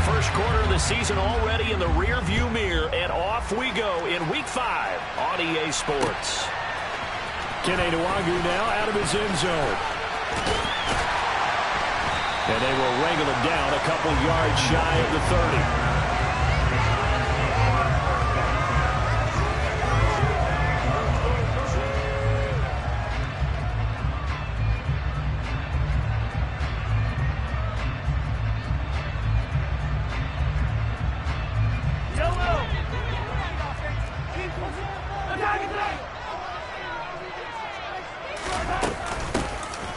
first quarter of the season already in the rearview mirror, and off we go in Week 5 on EA Sports. Kene Nwangwu now out of his end zone. And they will wrangle it down a couple yards shy of the 30.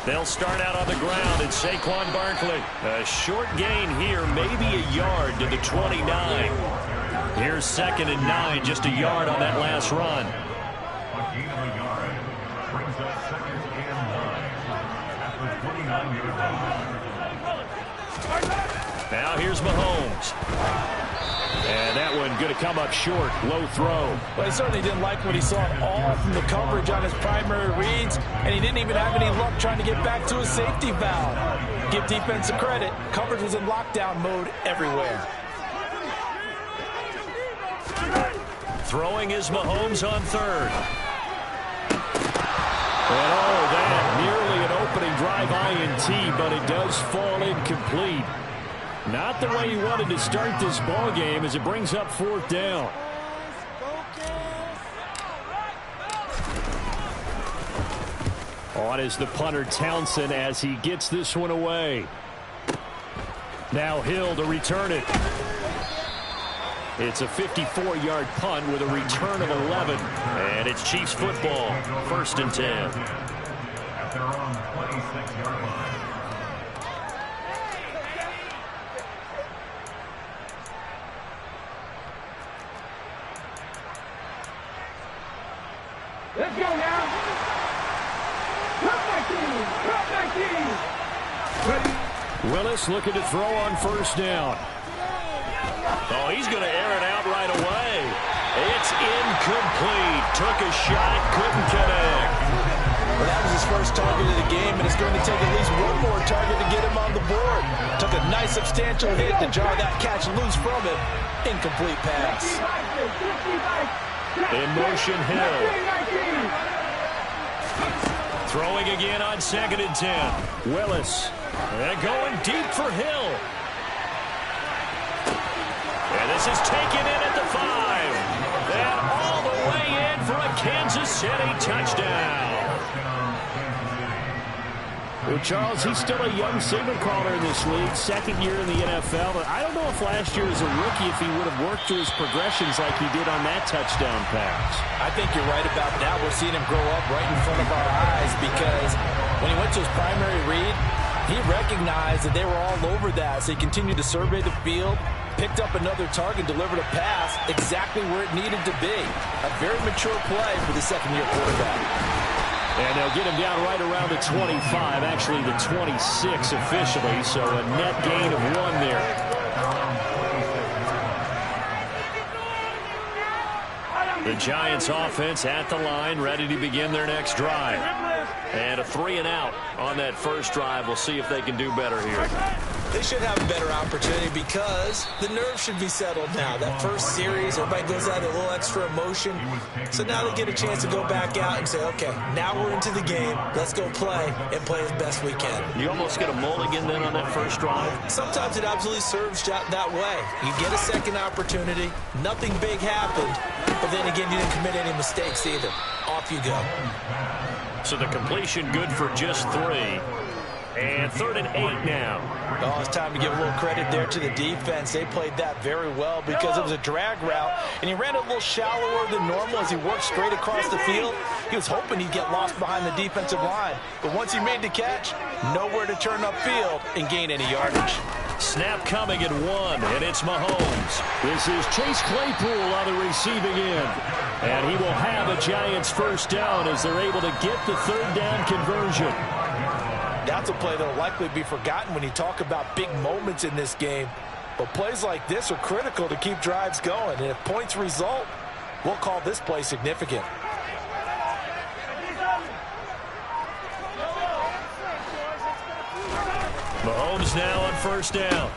They'll start out on the ground, and Saquon Barkley. A short gain here, maybe a yard to the 29. Here's 2nd and 9, just a yard on that last run. A gain of a yard brings us 2nd and 9 at the 29-yard line. Now here's Mahomes. And that one going to come up short. Low throw. Well, he certainly didn't like what he saw at all from the coverage on his primary reads, and he didn't even have any luck trying to get back to his safety valve. Give defense a credit. Coverage was in lockdown mode everywhere. Throwing is Mahomes on 3rd. And oh, that nearly an opening drive INT, but it does fall incomplete. Not the way he wanted to start this ball game as it brings up 4th down. On is the punter Townsend as he gets this one away. Now Hill to return it. It's a 54-yard punt with a return of 11. And it's Chiefs football. 1st and 10. At their own 26-yard line. Let's go now. Cut back team. Cut back team. Willis looking to throw on 1st down. Oh, he's going to air it out right away. It's incomplete. Took a shot, couldn't connect. Well, that was his first target of the game, and it's going to take at least one more target to get him on the board. Took a nice substantial hit to jar that catch loose from him. Incomplete pass. In motion, Hill. Throwing again on 2nd and 10. Willis. And going deep for Hill. And this is taken in at the 5. And all the way in for a Kansas City touchdown. Well, Charles, he's still a young signal caller in this league, 2nd year in the NFL. But I don't know if last year as a rookie if he would have worked through his progressions like he did on that touchdown pass. I think you're right about that. We're seeing him grow up right in front of our eyes because when he went to his primary read, he recognized that they were all over that. So he continued to survey the field, picked up another target, delivered a pass exactly where it needed to be. A very mature play for the 2nd-year quarterback. And they'll get him down right around the 25, actually the 26 officially, so a net gain of 1 there. The Giants offense at the line, ready to begin their next drive. And a 3-and-out on that first drive. We'll see if they can do better here. They should have a better opportunity because the nerves should be settled now. That first series, everybody goes out a little extra emotion. So now they get a chance to go back out and say, okay, now we're into the game. Let's go play and play as best we can. You almost get a mulligan then on that first drive? Sometimes it absolutely serves that way. You get a second opportunity. Nothing big happened. But then again, you didn't commit any mistakes either. Off you go. So the completion good for just 3. And 3rd and 8 now. Oh, it's time to give a little credit there to the defense. They played that very well because it was a drag route, and he ran it a little shallower than normal as he worked straight across the field. He was hoping he'd get lost behind the defensive line, but once he made the catch, nowhere to turn upfield and gain any yardage. Snap coming at 1, and it's Mahomes. This is Chase Claypool on the receiving end. And he will have a Giants 1st down as they're able to get the 3rd down conversion. That's a play that will likely be forgotten when you talk about big moments in this game. But plays like this are critical to keep drives going. And if points result, we'll call this play significant. Mahomes now on 1st down.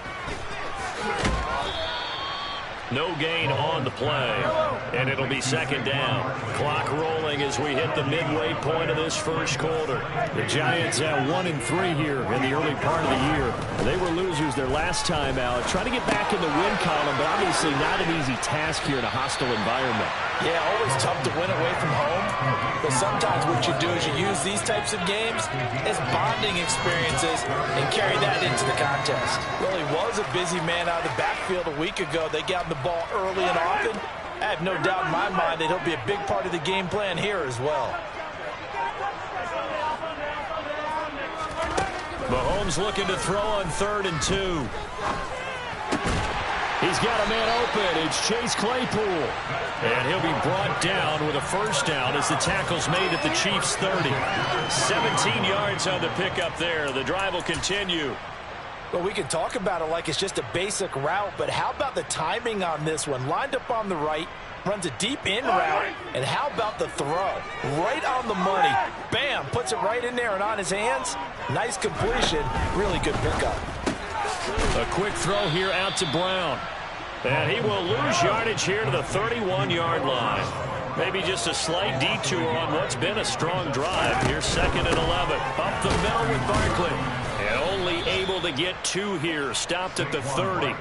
No gain on the play, and it'll be second down. Clock rolling as we hit the midway point of this first quarter. The Giants at 1-3 here in the early part of the year. They were losers their last time out. Trying to get back in the win column, but obviously not an easy task here in a hostile environment. Yeah, always tough to win away from home. But sometimes what you do is you use these types of games as bonding experiences and carry that into the contest. Well, he was a busy man out of the backfield a week ago. They got him the ball early and often. I have no doubt in my mind that he'll be a big part of the game plan here as well. Mahomes looking to throw on 3rd and 2. He's got a man open. It's Chase Claypool. And he'll be brought down with a first down as the tackle's made at the Chiefs' 30. 17 yards on the pickup there. The drive will continue. Well, we can talk about it like it's just a basic route, but how about the timing on this one? Lined up on the right, runs a deep in route, and how about the throw? Right on the money. Bam, puts it right in there and on his hands. Nice completion. Really good pickup. A quick throw here out to Brown. And he will lose yardage here to the 31-yard line. Maybe just a slight detour on what's been a strong drive. Here's 2nd and 11. Up the middle with Barkley. And only able to get 2 here. Stopped at the 30.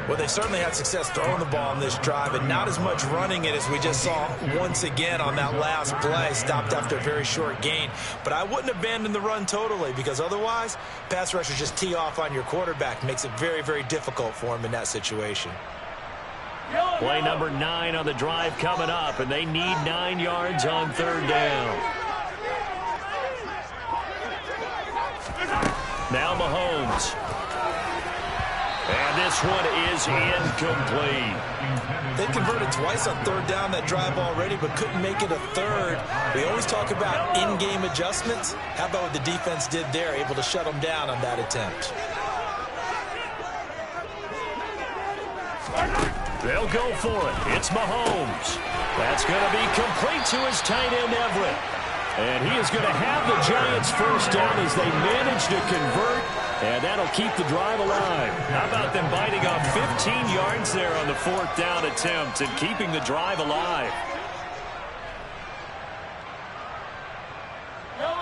Well, they certainly had success throwing the ball on this drive and not as much running it as we just saw once again on that last play. Stopped after a very short gain. But I wouldn't abandon the run totally because otherwise, pass rushers just tee off on your quarterback. Makes it very, very difficult for him in that situation. Play number 9 on the drive coming up, and they need 9 yards on 3rd down. Now Mahomes. And this one is incomplete. They converted twice on 3rd down that drive already, but couldn't make it a 3rd. We always talk about in-game adjustments. How about what the defense did there, able to shut them down on that attempt? They'll go for it. It's Mahomes. That's going to be complete to his tight end, Everett. And he is going to have the Giants first down as they manage to convert, and that'll keep the drive alive. How about them biting off 15 yards there on the 4th down attempt and keeping the drive alive?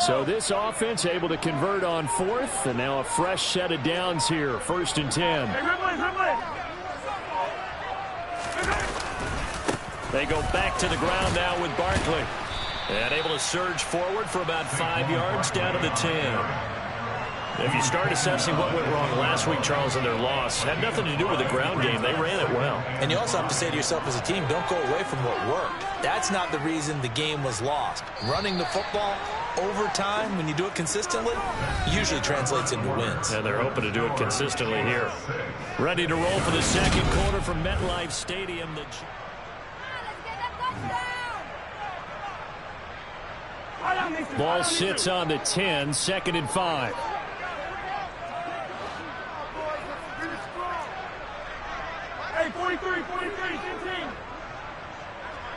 So this offense able to convert on 4th, and now a fresh set of downs here. 1st and 10. They go back to the ground now with Barkley. And able to surge forward for about 5 yards down to the 10. If you start assessing what went wrong last week, Charles, in their loss, had nothing to do with the ground game. They ran it well. And you also have to say to yourself as a team, don't go away from what worked. That's not the reason the game was lost. Running the football over time, when you do it consistently, usually translates into wins. And they're hoping to do it consistently here. Ready to roll for the second quarter from MetLife Stadium. Ball sits on the 10, 2nd and 5. Hey, 43,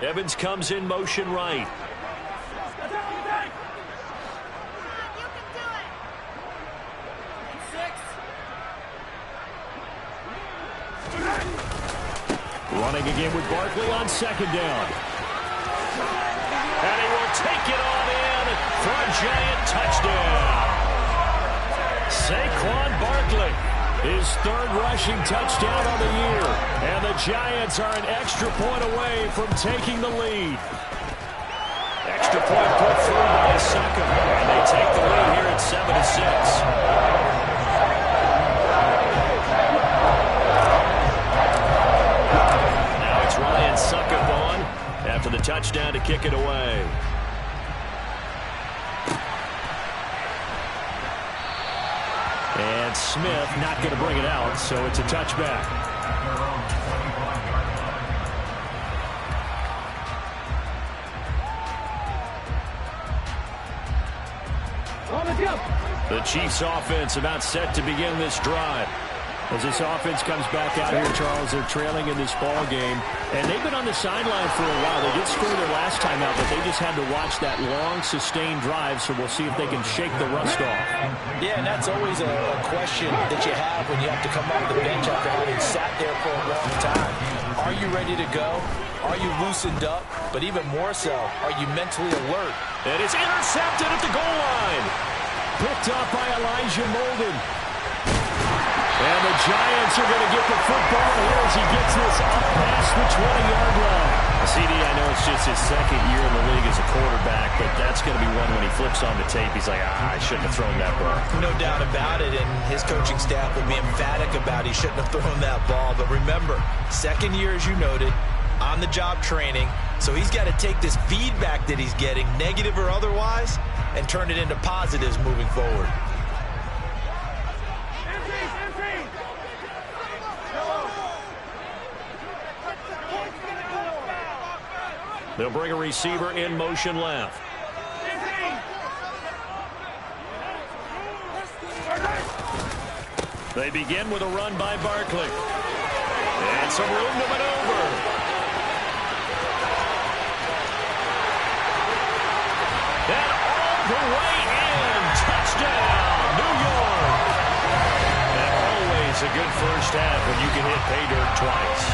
15. Evans comes in motion right. Running again with Barkley on 2nd down. And he will take it on in for a Giant touchdown. Saquon Barkley, his 3rd rushing touchdown on the year. And the Giants are an extra point away from taking the lead. Extra point put through by Succa. And they take the lead here at 7-6. Now it's Ryan Succa on after the touchdown to kick it away. And Smith not going to bring it out, so it's a touchback. The Chiefs offense about set to begin this drive. As this offense comes back out here, Charles, they're trailing in this ball game. And they've been on the sideline for a while. They did score their last time out, but they just had to watch that long, sustained drive, so we'll see if they can shake the rust off. Yeah, and that's always a question that you have when you have to come off the bench after having sat there for a long time. Are you ready to go? Are you loosened up? But even more so, are you mentally alert? And it's intercepted at the goal line. Picked up by Elijah Molden. And the Giants are going to get the football here as he gets this up past the 20-yard line. CD, I know it's just his second year in the league as a quarterback, but that's going to be one when he flips on the tape. He's like, I shouldn't have thrown that ball. No doubt about it, and his coaching staff will be emphatic about he shouldn't have thrown that ball. But remember, second year, as you noted, on-the-job training, so he's got to take this feedback that he's getting, negative or otherwise, and turn it into positives moving forward. They'll bring a receiver in motion left. They begin with a run by Barkley. And some room to maneuver. And all the way in. Touchdown, New York. And always a good first half when you can hit pay dirt twice.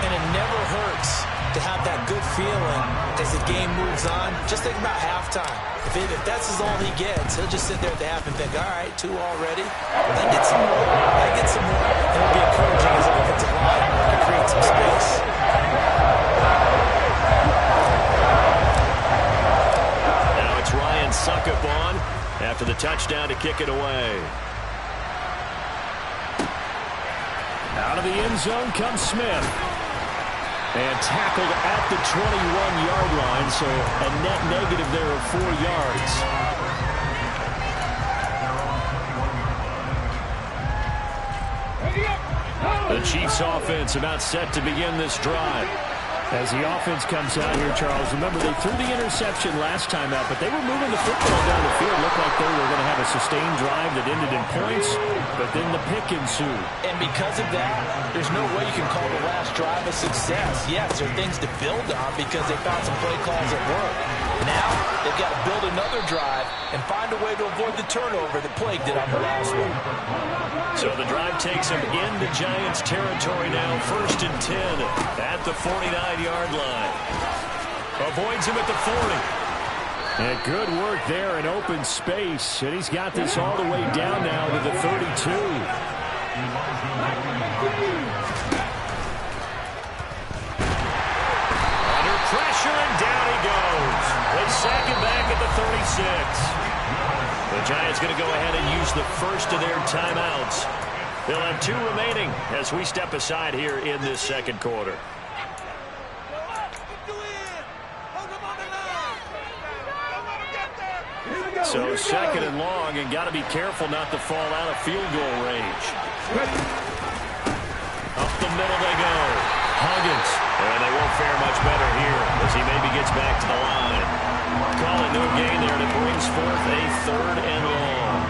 And it never hurts to have that good feeling as the game moves on. Just think about halftime. If that's all he gets, he'll just sit there at the half and think, all right, 2 already. I get some more. I get some more. And it'll be encouraging his offensive line to create some space. Now it's Ryan Succop after the touchdown to kick it away. Out of the end zone comes Smith. And tackled at the 21-yard line, so a net negative there of 4 yards. The Chiefs offense about set to begin this drive. As the offense comes out here, Charles, remember they threw the interception last time out, but they were moving the football down the field. Looked like they were going to have a sustained drive that ended in points, but then the pick ensued. And because of that, there's no way you can call the last drive a success. Yes, there are things to build on because they found some play calls at work. Now, they've got to build another drive and find a way to avoid the turnover that plagued it on the last one. So the drive takes him into Giants territory now, 1st and 10 at the 49-yard line. Avoids him at the 40. And good work there in open space. And he's got this all the way down now to the 32. Under pressure, and down he goes. They sack him back at the 36. The Giants going to go ahead and use the first of their timeouts. They'll have 2 remaining as we step aside here in this second quarter. So second and long, and got to be careful not to fall out of field goal range. Up the middle they go. Huggins. And they won't fare much better here as he maybe gets back to the line. Call it no gain there, and it brings forth a 3rd and long.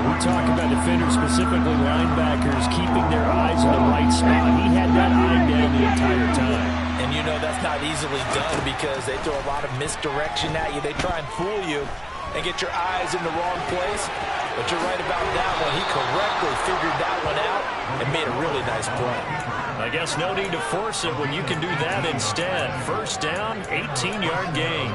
We talk about defenders, specifically linebackers, keeping their eyes in the right spot. He had that eye down the entire time. And you know that's not easily done because they throw a lot of misdirection at you. They try and fool you and get your eyes in the wrong place. But you're right about that one. He correctly figured that one out and made a really nice play. I guess no need to force it when you can do that instead. First down, 18-yard gain.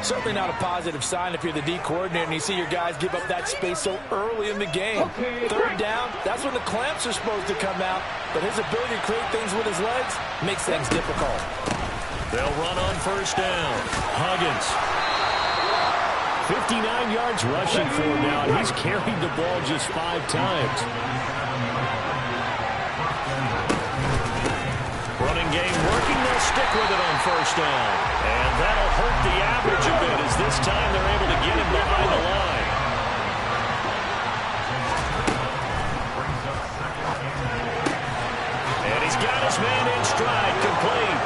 Certainly not a positive sign if you're the D coordinator and you see your guys give up that space so early in the game. 3rd down, that's when the clamps are supposed to come out. But his ability to create things with his legs makes things difficult. They'll run on first down. Huggins. 59 yards rushing for him now, and he's carried the ball just 5 times. Running game working, they'll stick with it on first down. And that'll hurt the average a bit as this time they're able to get him behind the line. And he's got his man in stride, complete.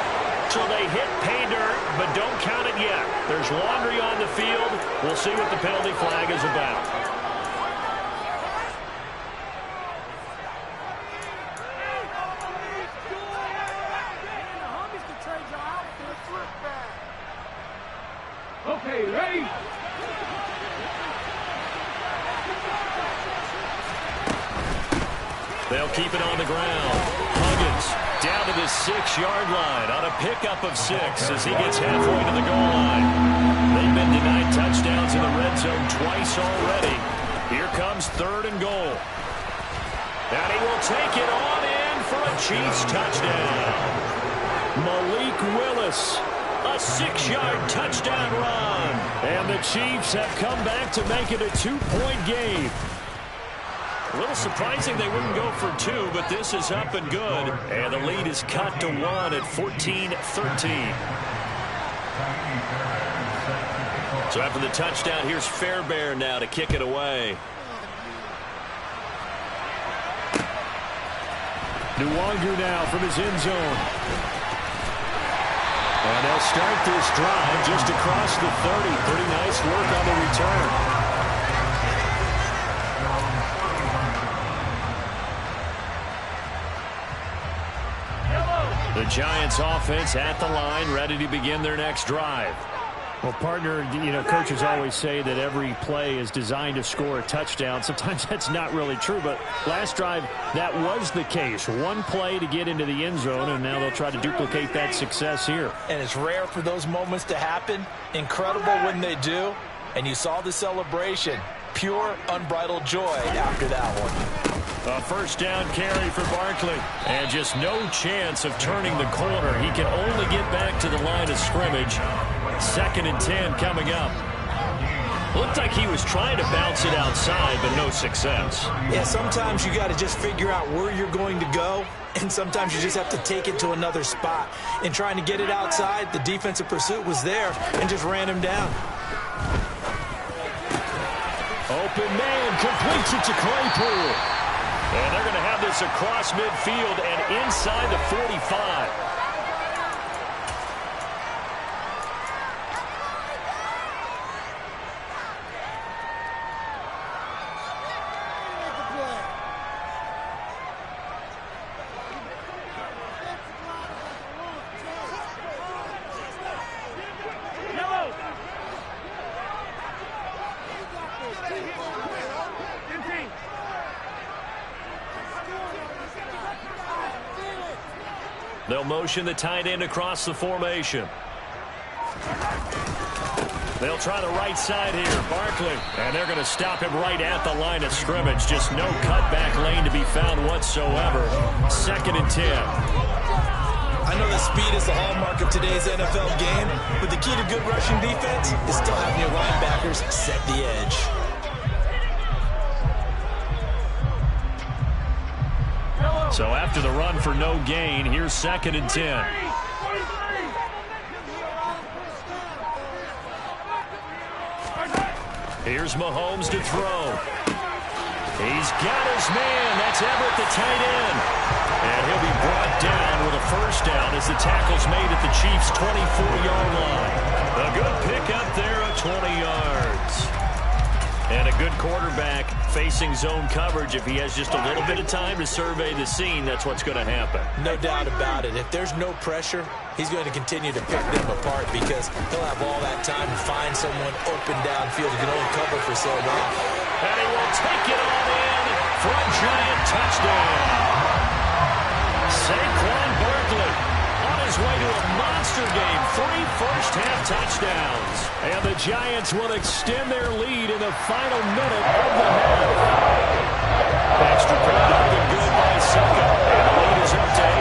So they hit pay dirt, but don't count it yet. There's laundry on the field. We'll see what the penalty flag is about. They'll keep it on the ground. Huggins down to the 6-yard line on a pickup of 6 as he gets halfway to the goal line. They've been denied touchdowns in the red zone twice already. Here comes 3rd and goal. And he will take it on in for a Chiefs touchdown. Malik Willis, a 6-yard touchdown run. And the Chiefs have come back to make it a 2-point game. A little surprising they wouldn't go for 2, but this is up and good. And the lead is cut to 1 at 14-13. So after the touchdown, here's Fairbairn now to kick it away. Nwangu now from his end zone. And they'll start this drive just across the 30. Pretty nice work on the return. The Giants offense at the line, ready to begin their next drive. Well, partner, coaches always say that every play is designed to score a touchdown. Sometimes that's not really true, but last drive, that was the case. One play to get into the end zone, and now they'll try to duplicate that success here. And it's rare for those moments to happen. Incredible when they do. And you saw the celebration. Pure, unbridled joy after that one. A 1st down carry for Barkley. And just no chance of turning the corner. He can only get back to the line of scrimmage. 2nd and 10 coming up. Looked like he was trying to bounce it outside, but no success. Yeah, sometimes you got to just figure out where you're going to go, and sometimes you just have to take it to another spot. In trying to get it outside, the defensive pursuit was there and just ran him down. Open man completes it to Claypool. And they're going to have this across midfield and inside the 45. They'll motion the tight end across the formation. They'll try the right side here. Barkley. And they're going to stop him right at the line of scrimmage. Just no cutback lane to be found whatsoever. 2nd and 10. I know that speed is the hallmark of today's NFL game, but the key to good rushing defense is still having your linebackers set the edge. So after the run for no gain, here's 2nd and 10. Here's Mahomes to throw. He's got his man. That's Everett, the tight end. And he'll be brought down with a 1st down as the tackle's made at the Chiefs' 24-yard line. A good pickup there of 20 yards. And a good quarterback facing zone coverage. If he has just a little bit of time to survey the scene, that's what's going to happen. No doubt about it. If there's no pressure, he's going to continue to pick them apart because he'll have all that time to find someone open downfield who can only cover for so long. And he will take it on in for a giant touchdown. Saquon Barkley on his way to a monster game. 3 first-half touchdowns. And the Giants will extend their lead in the final minute of the half. Extra point up and good by Suckup. And the lead is up to 8.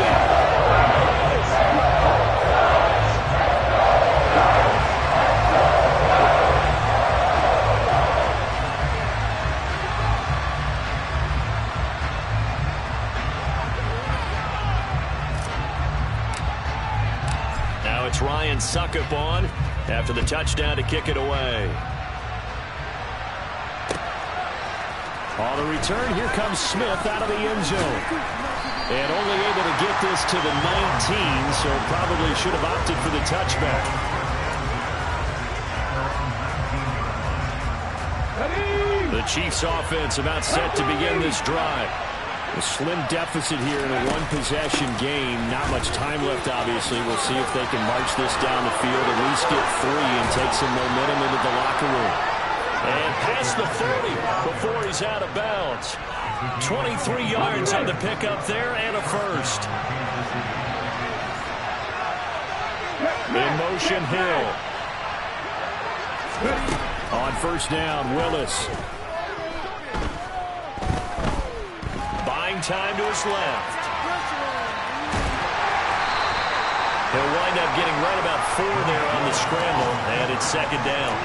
Now it's Ryan Suckup on after the touchdown to kick it away. On the return, here comes Smith out of the end zone. And only able to get this to the 19, so probably should have opted for the touchback. The Chiefs offense about set to begin this drive. A slim deficit here in a one-possession game. Not much time left, obviously. We'll see if they can march this down the field, at least get 3 and take some momentum into the locker room. And past the 40 before he's out of bounds. 23 yards on the pickup there and a first. In motion, Hill. On first down, Willis. Buying time to his left. He'll wind up getting right about 4 there on the scramble, and it's second down.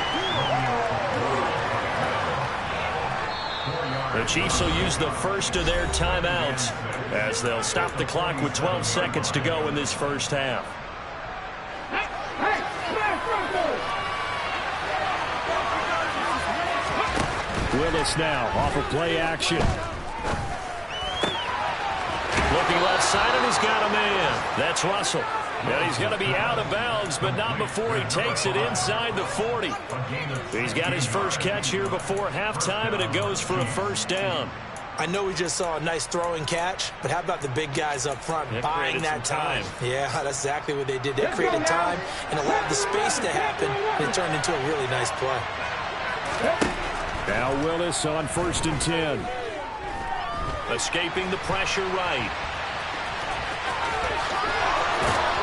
The Chiefs will use the first of their timeouts as they'll stop the clock with 12 seconds to go in this first half. Willis now off of play action. Looking left side, and he's got a man. That's Russell. And he's going to be out of bounds, but not before he takes it inside the 40. He's got his first catch here before halftime, and it goes for a first down. I know we just saw a nice throwing catch, but how about the big guys up front buying that time? Yeah, that's exactly what they did. They created time and allowed the space to happen, and it turned into a really nice play. Now Willis on first and 10. Escaping the pressure right.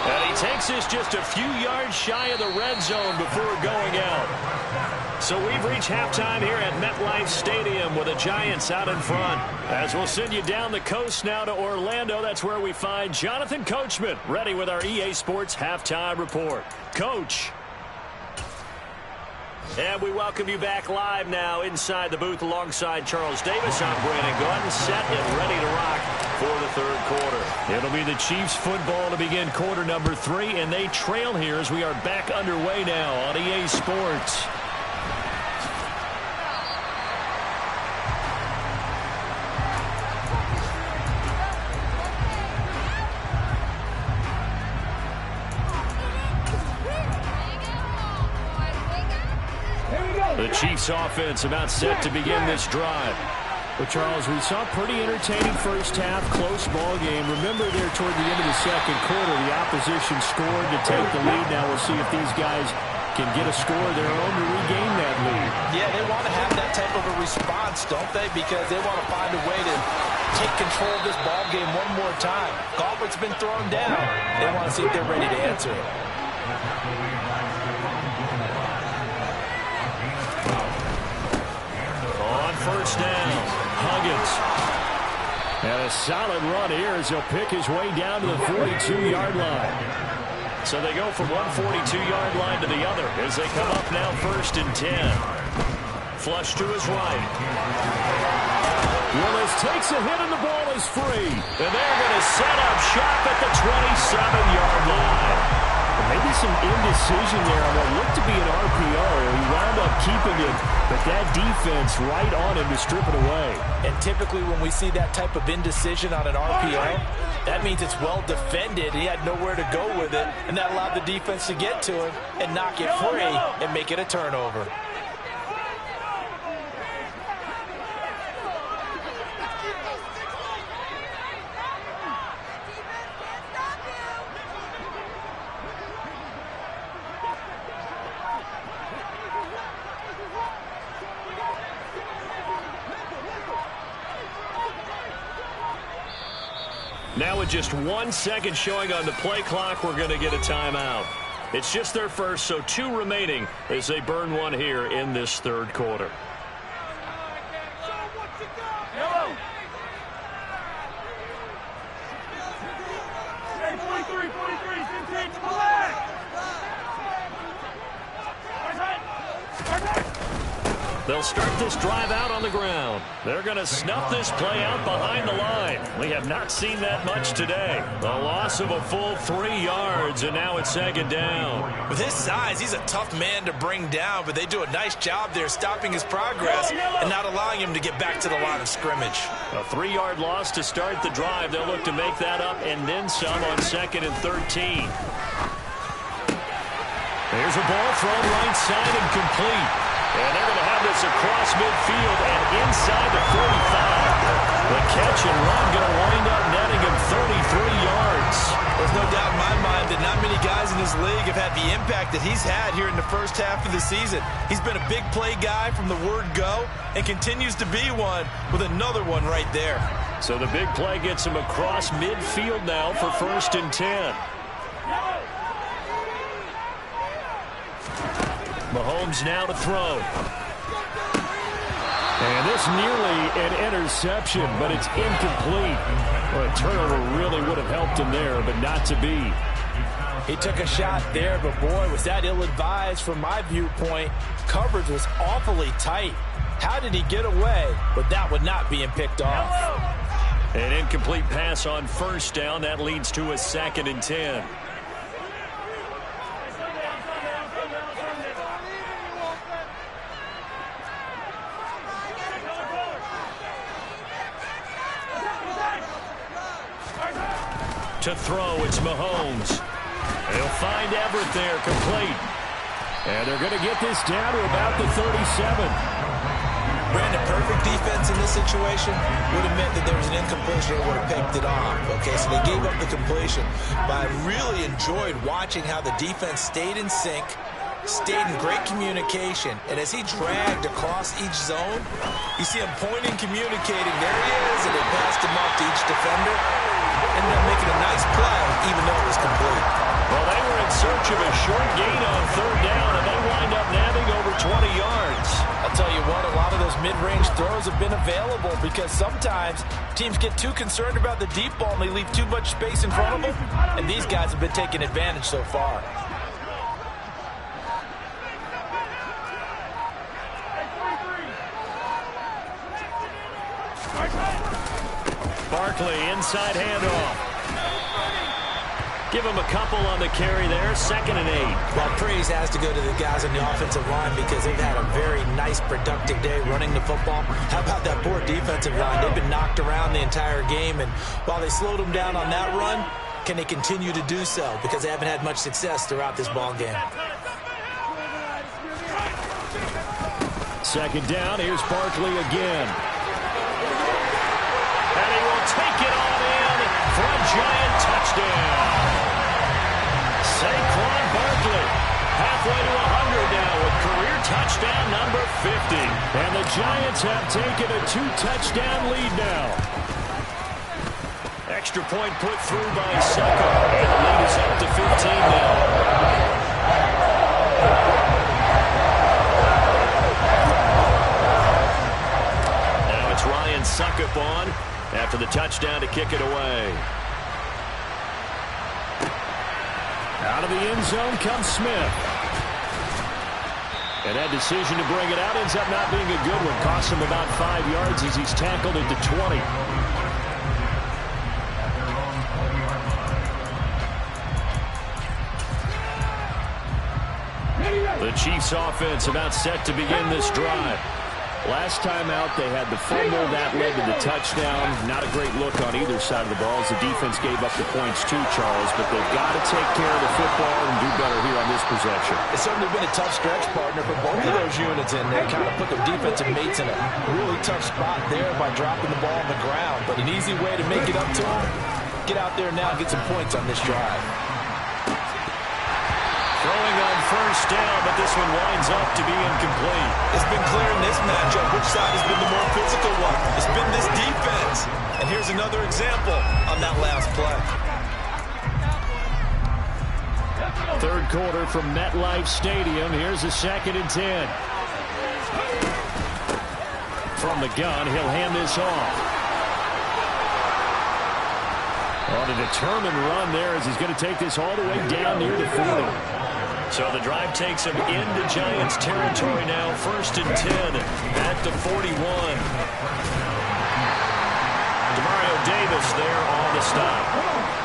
And he takes this just a few yards shy of the red zone before going out. So we've reached halftime here at MetLife Stadium with the Giants out in front. As we'll send you down the coast now to Orlando, that's where we find Jonathan Coachman ready with our EA Sports Halftime Report. Coach. And we welcome you back live now inside the booth alongside Charles Davis. I'm Brandon Gordon, set and ready to rock for the third quarter. It'll be the Chiefs football to begin quarter number 3, and they trail here as we are back underway now on EA Sports. The Chiefs offense about set to begin this drive. Well, Charles, we saw a pretty entertaining first half, close ball game. Remember there toward the end of the second quarter, the opposition scored to take the lead. Now we'll see if these guys can get a score of their own to regain that lead. Yeah, they want to have that type of a response, don't they? Because they want to find a way to take control of this ball game one more time. Gauntlet's been thrown down. They want to see if they're ready to answer it. First down, Huggins. And a solid run here as he'll pick his way down to the 42-yard line. So they go from one 42-yard line to the other as they come up now first and 10. Flush to his right. Willis takes a hit and the ball is free. And they're going to set up shop at the 27-yard line. Maybe some indecision there on what looked to be an RPO. He wound up keeping it, but that defense right on him to strip it away. And typically when we see that type of indecision on an RPO, that means it's well defended. He had nowhere to go with it, and that allowed the defense to get to him and knock it free and make it a turnover. Now with just 1 second showing on the play clock, we're going to get a timeout. It's just their first, so 2 remaining as they burn one here in this third quarter. They'll start this drive out on the ground. They're going to snuff this play out behind the line. We have not seen that much today. A loss of a full 3 yards, and now it's second down. With his size, he's a tough man to bring down, but they do a nice job there stopping his progress and not allowing him to get back to the line of scrimmage. A 3-yard loss to start the drive. They'll look to make that up and then some on second and 13. There's a ball thrown right side and complete. And they're going to have this across midfield and inside the 45. The catch and run going to wind up netting him 33 yards. There's no doubt in my mind that not many guys in this league have had the impact that he's had here in the first half of the season. He's been a big play guy from the word go and continues to be one with another one right there. So the big play gets him across midfield now for 1st and 10. Mahomes now to throw. And this nearly an interception, but it's incomplete. Well, a turnover really would have helped him there, but not to be. He took a shot there, but boy, was that ill-advised from my viewpoint. Coverage was awfully tight. How did he get away with that one not being picked off? An incomplete pass on 1st down. That leads to a 2nd and 10. To throw, it's Mahomes. He'll find Everett there, complete. And they're going to get this down to about the 37. Brandon, perfect defense in this situation would have meant that there was an incompletion or would have picked it off. Okay, so they gave up the completion. But I really enjoyed watching how the defense stayed in sync, stayed in great communication, and as he dragged across each zone, you see him pointing, communicating. There he is, and they passed him off to each defender. Ended up making a nice play, even though it was complete. Well, they were in search of a short gain on 3rd down, and they wind up nabbing over 20 yards. I'll tell you what, a lot of those mid-range throws have been available because sometimes teams get too concerned about the deep ball and they leave too much space in front of them, and these guys have been taking advantage so far. Barkley, inside handoff. Give him a couple on the carry there, 2nd and 8. Well, praise has to go to the guys on the offensive line because they've had a very nice, productive day running the football. How about that poor defensive line? They've been knocked around the entire game, and while they slowed them down on that run, can they continue to do so? Because they haven't had much success throughout this ball game. 2nd down, here's Barkley again. And he will take it on in for a giant touchdown. Saquon Barkley, halfway to 100 now with career touchdown number 50. And the Giants have taken a 2-touchdown lead now. Extra point put through by Sucker. And the lead is up to 15 now. Now it's Ryan Suckup on after the touchdown to kick it away. Out of the end zone comes Smith. And that decision to bring it out ends up not being a good one. Costs him about 5 yards as he's tackled at the 20. The Chiefs offense about set to begin this drive. Last time out, they had the fumble that led to the touchdown. Not a great look on either side of the ball as the defense gave up the points too, Charles. But they've got to take care of the football and do better here on this possession. It's certainly been a tough stretch, partner, for both of those units in there. Kind of put their defensive mates in a really tough spot there by dropping the ball on the ground. But an easy way to make it up to them, get out there now and get some points on this drive. Throwing on 1st down, but this one winds up to be incomplete. It's been clear in this matchup which side has been the more physical one. It's been this defense. And here's another example on that last play. 3rd quarter from MetLife Stadium. Here's a 2nd and 10. From the gun, he'll hand this off. On a determined run there as he's going to take this all the way down near the 40. So the drive takes him into Giants territory now. 1st and 10 at the 41. Demario Davis there on the stop.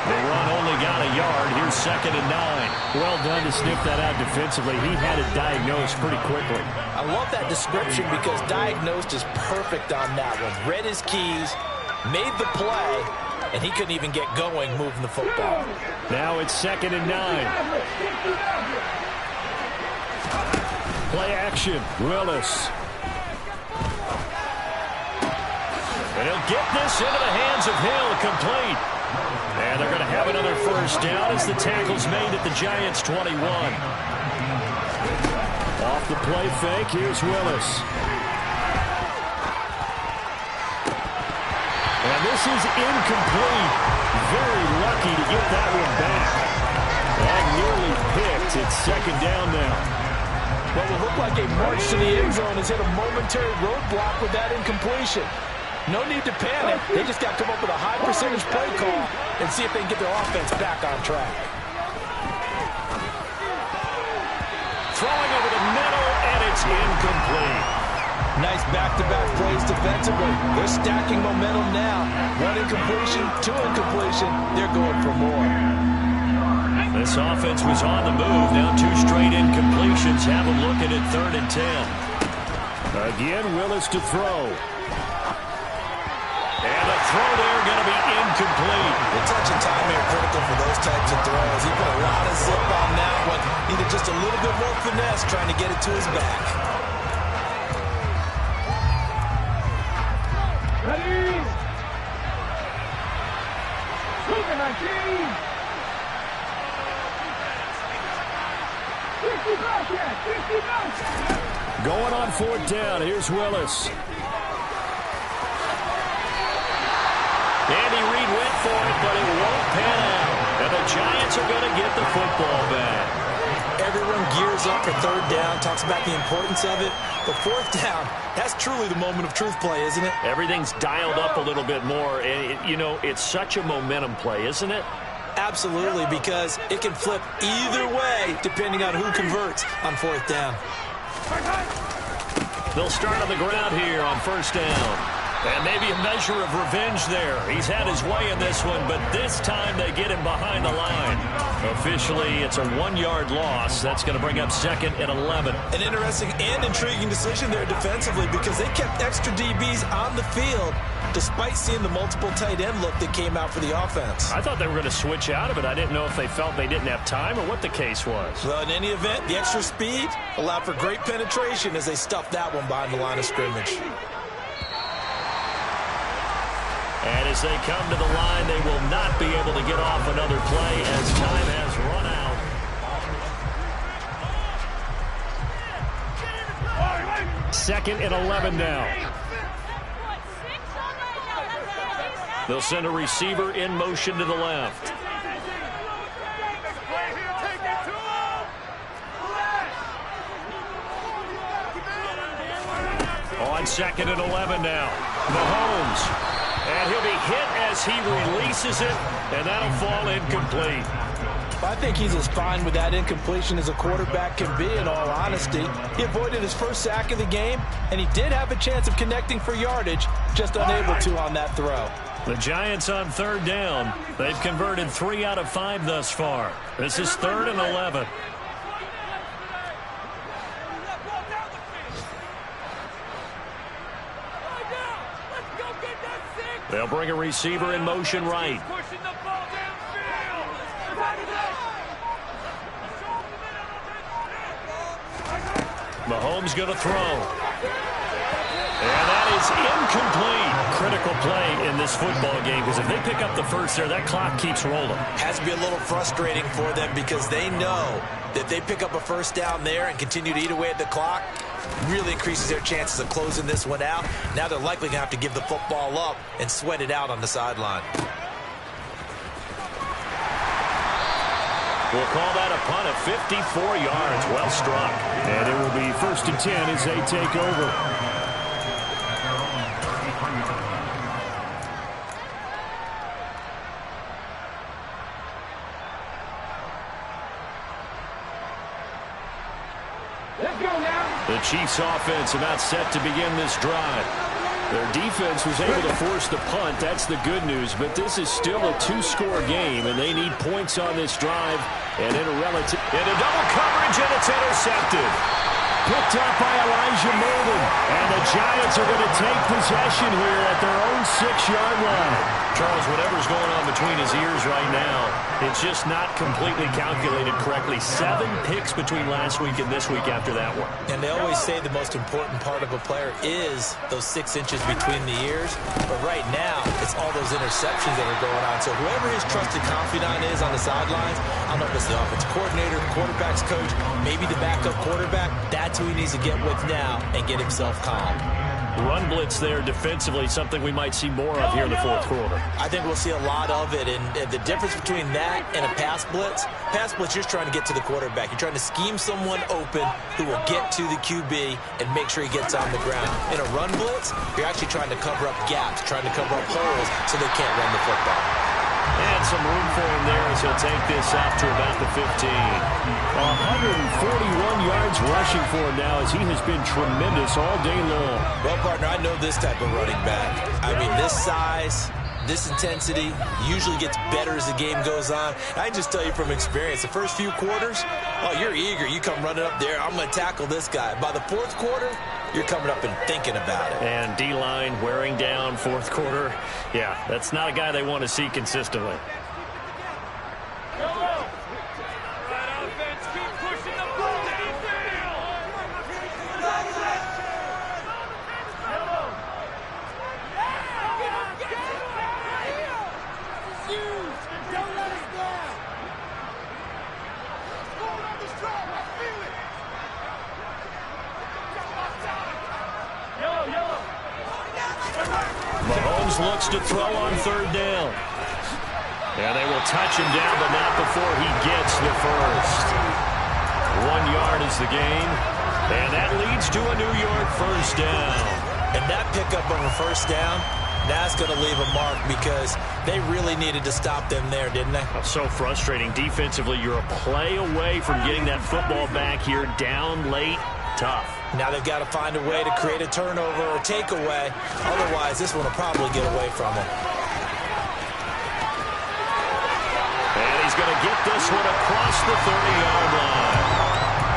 The run only got a yard. Here's 2nd and 9. Well done to sniff that out defensively. He had it diagnosed pretty quickly. I love that description because diagnosed is perfect on that one. Read his keys, made the play, and he couldn't even get going moving the football. Now it's 2nd and 9. Play action. Willis. And he'll get this into the hands of Hill, complete. And they're going to have another first down as the tackle's made at the Giants' 21. Off the play fake, here's Willis. And this is incomplete. Very lucky to get that one back. And nearly picked. It's second down now. What will look like a march to the end zone has hit a momentary roadblock with that incompletion. No need to panic. They just got to come up with a high percentage play call and see if they can get their offense back on track. Throwing over the middle, and it's incomplete. Nice back-to-back plays defensively. They're stacking momentum now. One incompletion, two incompletion. They're going for more. This offense was on the move. Now two straight incompletions. Have them looking at 3rd and 10. Again, Willis to throw. And the throw there going to be incomplete. The touch and time are critical for those types of throws. He put a lot of zip on that one. Needed just a little bit more finesse trying to get it to his back. Ready? Moving my team. 50 bucks. Going on 4th down. Here's Willis. Andy Reid went for it, but it won't pan out. And the Giants are going to get the football back. Everyone gears up for 3rd down, talks about the importance of it. But 4th down, that's truly the moment of truth play, isn't it? Everything's dialed up a little bit more. And, it's such a momentum play, isn't it? Absolutely, because it can flip either way depending on who converts on 4th down. They'll start on the ground here on 1st down. And maybe a measure of revenge there. He's had his way in this one, but this time they get him behind the line. Officially, it's a 1-yard loss. That's going to bring up 2nd and 11. An interesting and intriguing decision there defensively because they kept extra DBs on the field despite seeing the multiple tight end look that came out for the offense. I thought they were going to switch out of it. I didn't know if they felt they didn't have time or what the case was. Well, in any event, the extra speed allowed for great penetration as they stuffed that one behind the line of scrimmage. And as they come to the line, they will not be able to get off another play as time has run out. 2nd and 11 now. They'll send a receiver in motion to the left. On 2nd and 11 now. Mahomes. And he'll be hit as he releases it, and that'll fall incomplete. I think he's as fine with that incompletion as a quarterback can be, in all honesty. He avoided his first sack of the game, and he did have a chance of connecting for yardage, just unable to on that throw. The Giants on 3rd down. They've converted 3 out of 5 thus far. This is 3rd and 11. They'll bring a receiver in motion right. Mahomes going to throw. And that is incomplete. Critical play in this football game because if they pick up the first there, that clock keeps rolling. Has to be a little frustrating for them because they know that they pick up a first down there and continue to eat away at the clock, really increases their chances of closing this one out. Now they're likely going to have to give the football up and sweat it out on the sideline. We'll call that a punt of 54 yards. Well struck. And it will be 1st and 10 as they take over. The Chiefs offense about set to begin this drive. Their defense was able to force the punt. That's the good news. But this is still a 2-score game, and they need points on this drive. And in a double coverage, and it's intercepted. Picked up by Elijah Molden. And the Giants are going to take possession here at their own 6-yard line. Charles, whatever's going on between his ears right now, it's just not completely calculated correctly. 7 picks between last week and this week after that one. And they always say the most important part of a player is those 6 inches between the ears. But right now, it's against all those interceptions that are going on. So whoever his trusted confidant is on the sidelines, I don't know if it's the offensive coordinator, the quarterback's coach, maybe the backup quarterback, that's who he needs to get with now and get himself calm. Run blitz there defensively, something we might see more of here in the fourth quarter. I think we'll see a lot of it, and the difference between that and a pass blitz, you're trying to get to the quarterback. You're trying to scheme someone open who will get to the QB and make sure he gets on the ground. In a run blitz, you're actually trying to cover up gaps, trying to cover up holes so they can't run the football. And some room for him there as he'll take this out to about the 15. 141 yards rushing for him now as he has been tremendous all day long. Well, partner, I know this type of running back. I mean, this size, this intensity usually gets better as the game goes on. I can just tell you from experience, the first few quarters, oh, you're eager. You come running up there, I'm going to tackle this guy. By the fourth quarter, you're coming up and thinking about it. And D-line wearing down fourth quarter. Yeah, that's not a guy they want to see consistently. Mahomes looks to throw on third down. And they will touch him down, but not before he gets the first. 1 yard is the gain. And that leads to a New York first down. And that pickup of a first down, that's going to leave a mark because they really needed to stop them there, didn't they? So frustrating. Defensively, you're a play away from getting that football back here down late. Tough. Now they've got to find a way to create a turnover or takeaway. Otherwise, this one will probably get away from them. And he's going to get this one across the 30-yard line.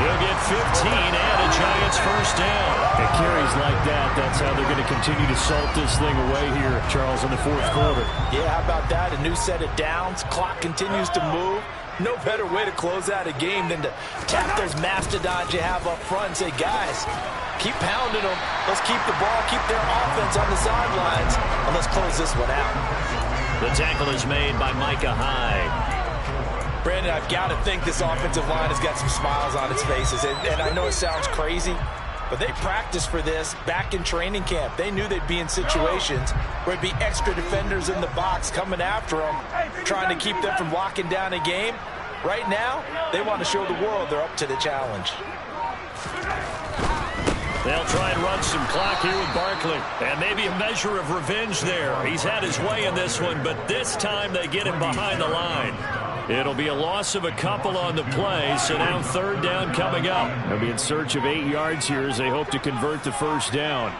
He'll get 15 and a Giants first down. It carries like that. That's how they're going to continue to salt this thing away here, Charles, in the fourth quarter. Yeah, how about that? A new set of downs. Clock continues to move. No better way to close out a game than to tap those mastodons you have up front and say, guys, keep pounding them. Let's keep the ball, keep their offense on the sidelines, and let's close this one out. The tackle is made by Micah Hyde. Brandon, I've got to think this offensive line has got some smiles on its faces. And I know it sounds crazy, but they practiced for this back in training camp. They knew they'd be in situations where it'd be extra defenders in the box coming after them, trying to keep them from locking down a game. Right now, they want to show the world they're up to the challenge. They'll try and run some clock here with Barkley. And maybe a measure of revenge there. He's had his way in this one, but this time they get him behind the line. It'll be a loss of a couple on the play, so now third down coming up. They'll be in search of 8 yards here as they hope to convert the first down.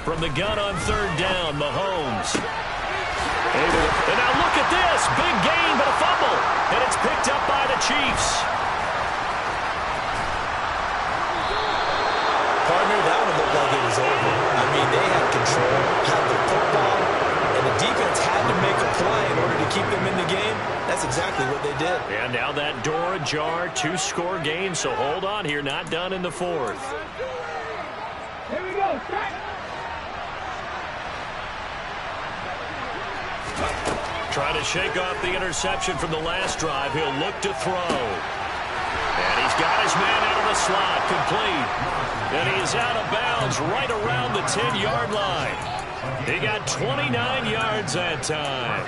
From the gun on third down, Mahomes. And now look at this. Big gain, but a fumble. And it's picked up by the Chiefs. Partner, that one looked like it was over. I mean, they had control, had the football, and the defense had to make a play in order to keep them in the game. That's exactly what they did. And now that door ajar, 2-score game, so hold on here. Not done in the fourth. Here we go. Trying to shake off the interception from the last drive. He'll look to throw. And he's got his man out of the slot, complete. And he is out of bounds right around the 10-yard line. He got 29 yards that time.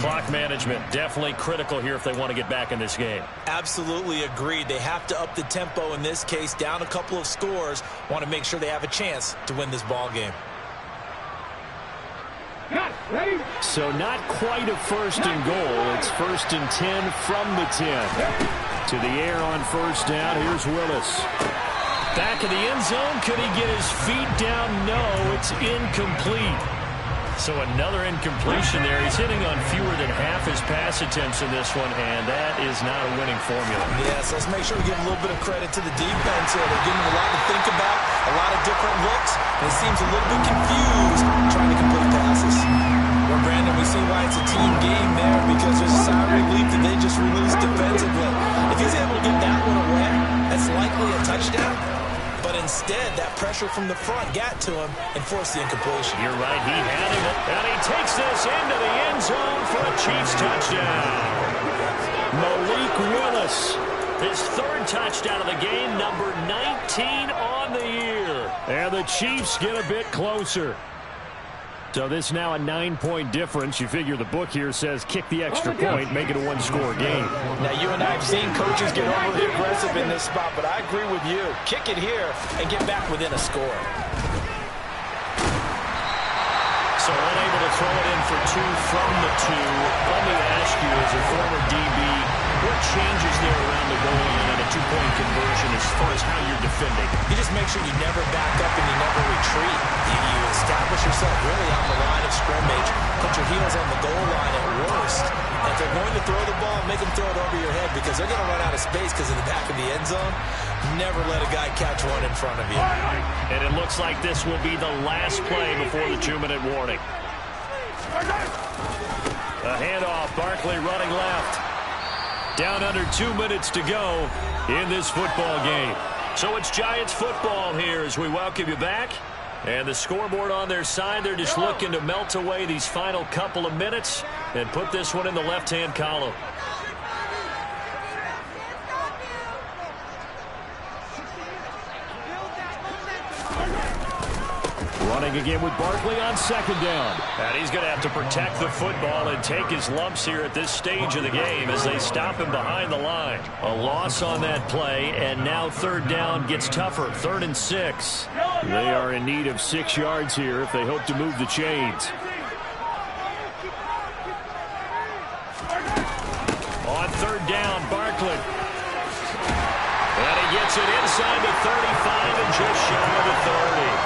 Clock management definitely critical here if they want to get back in this game. Absolutely agreed. They have to up the tempo in this case, down a couple of scores. Want to make sure they have a chance to win this ball game. So not quite a first and goal. It's first and 10 from the 10. To the air on first down. Here's Willis. Back in the end zone. Could he get his feet down? No, it's incomplete. So another incompletion there. He's hitting on fewer than half his pass attempts in this one, and that is not a winning formula. Yes, let's make sure we give a little bit of credit to the defense here. They're giving him a lot to think about, a lot of different looks, and he seems a little bit confused trying to complete passes. Well, Brandon, we see why it's a team game there because there's a sigh of relief that they just released defensively. If he's able to get that one away, that's likely a touchdown. But Instead, that pressure from the front got to him and forced the incompletion. You're right, he had him, and he takes this into the end zone for a Chiefs touchdown. Malik Willis, his third touchdown of the game, number 19 on the year. And the Chiefs get a bit closer. So this now a 9-point difference. You figure the book here says kick the extra point, make it a one-score game. Now, you and I have seen coaches get overly aggressive in this spot, but I agree with you. Kick it here and get back within a score. So unable to throw it in for two from the two. Let me ask you, as a former DB, what changes there around the goal line on a two-point conversion as far as how you're defending? You just make sure you never back up and you never retreat. You establish yourself really on the line of scrimmage, put your heels on the goal line at worst. And if they're going to throw the ball, make them throw it over your head because they're going to run out of space because in the back of the end zone, never let a guy catch one in front of you. And it looks like this will be the last play before the 2-minute warning. A handoff, Barkley running left. Down under 2 minutes to go in this football game. So it's Giants football here as we welcome you back. And the scoreboard on their side, they're just looking to melt away these final couple of minutes and put this one in the left-hand column. Running again with Barkley on second down. And he's going to have to protect the football and take his lumps here at this stage of the game as they stop him behind the line. A loss on that play, and now third down gets tougher. 3rd and 6. They are in need of 6 yards here if they hope to move the chains. On third down, Barkley. And he gets it inside the 35 and just shy of the 30.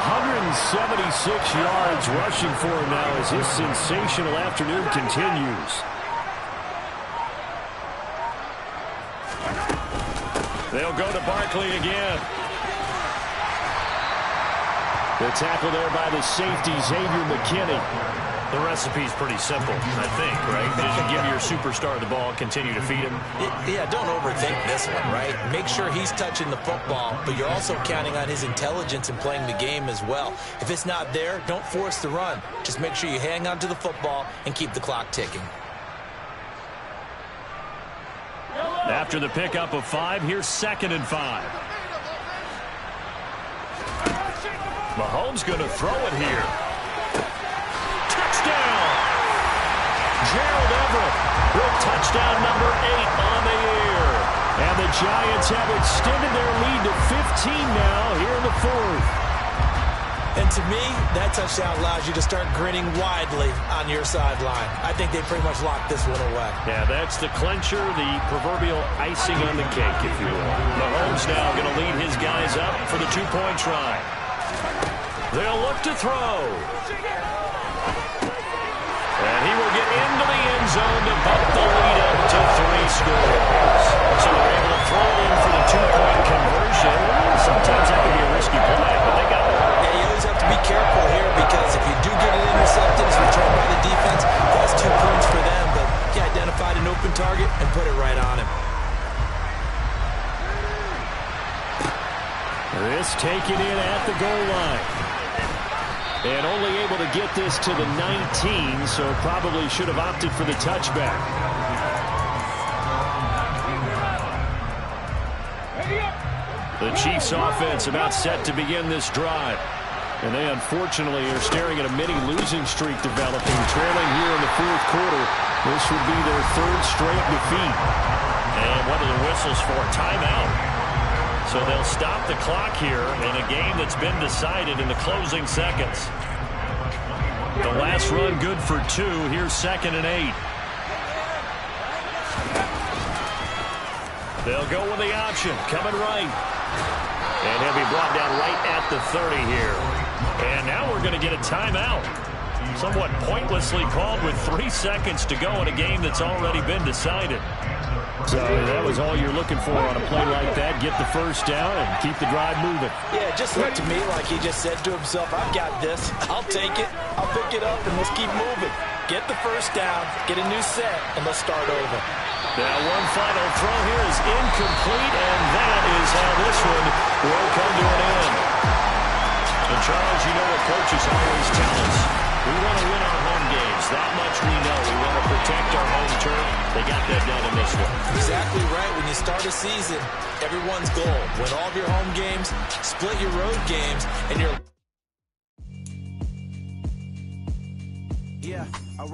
176 yards rushing for him now as his sensational afternoon continues. They'll go to Barkley again. The tackle there by the safety, Xavier McKinney. The recipe's pretty simple, I think, right? Just give your superstar the ball, continue to feed him. Yeah, don't overthink this one, right? Make sure he's touching the football, but you're also counting on his intelligence in playing the game as well. If it's not there, don't force the run. Just make sure you hang on to the football and keep the clock ticking. After the pickup of 5, here's 2nd and 5. Mahomes going to throw it here. Touchdown! Gerald Everett with touchdown number 8 on the year. And the Giants have extended their lead to 15 now here in the 4th. And to me, that touchdown allows you to start grinning widely on your sideline. I think they pretty much locked this one away. Yeah, that's the clincher, the proverbial icing on the cake, if you will. Mahomes now going to lead his guys up for the 2-point try. They'll look to throw. And he will get into the end zone to bump the lead up to 3 scores. So they're able to throw it in for the 2-point conversion. Sometimes that can be a risky play, but they got it. Yeah, you always have to be careful here because if you do get it intercepted, it's returned by the defense, that's 2 points for them. But he identified an open target and put it right on him. This taken in at the goal line. And only able to get this to the 19, so probably should have opted for the touchback. The Chiefs offense about set to begin this drive. And they unfortunately are staring at a mini losing streak developing, trailing here in the 4th quarter. This would be their 3rd straight defeat. And what are the whistles for? Timeout. So they'll stop the clock here in a game that's been decided in the closing seconds. The last run good for 2. Here's 2nd and 8. They'll go with the option. Coming right. And he'll be brought down right at the 30 here. And now we're going to get a timeout. Somewhat pointlessly called with 3 seconds to go in a game that's already been decided. So that was all you're looking for on a play like that. Get the first down and keep the drive moving. Yeah, it just looked to me like he just said to himself, I've got this. I'll take it. I'll pick it up, and let's keep moving. Get the first down, get a new set, and let's start over. Now one final throw here is incomplete, and that is how this one will come to an end. And Charles, you know what coaches always tell us. We want to win our home games. That much we know. We want to protect our home turf. They got that done in this one. Exactly right. When you start a season, everyone's goal, win all of your home games, split your road games, and you're... Yeah, all right.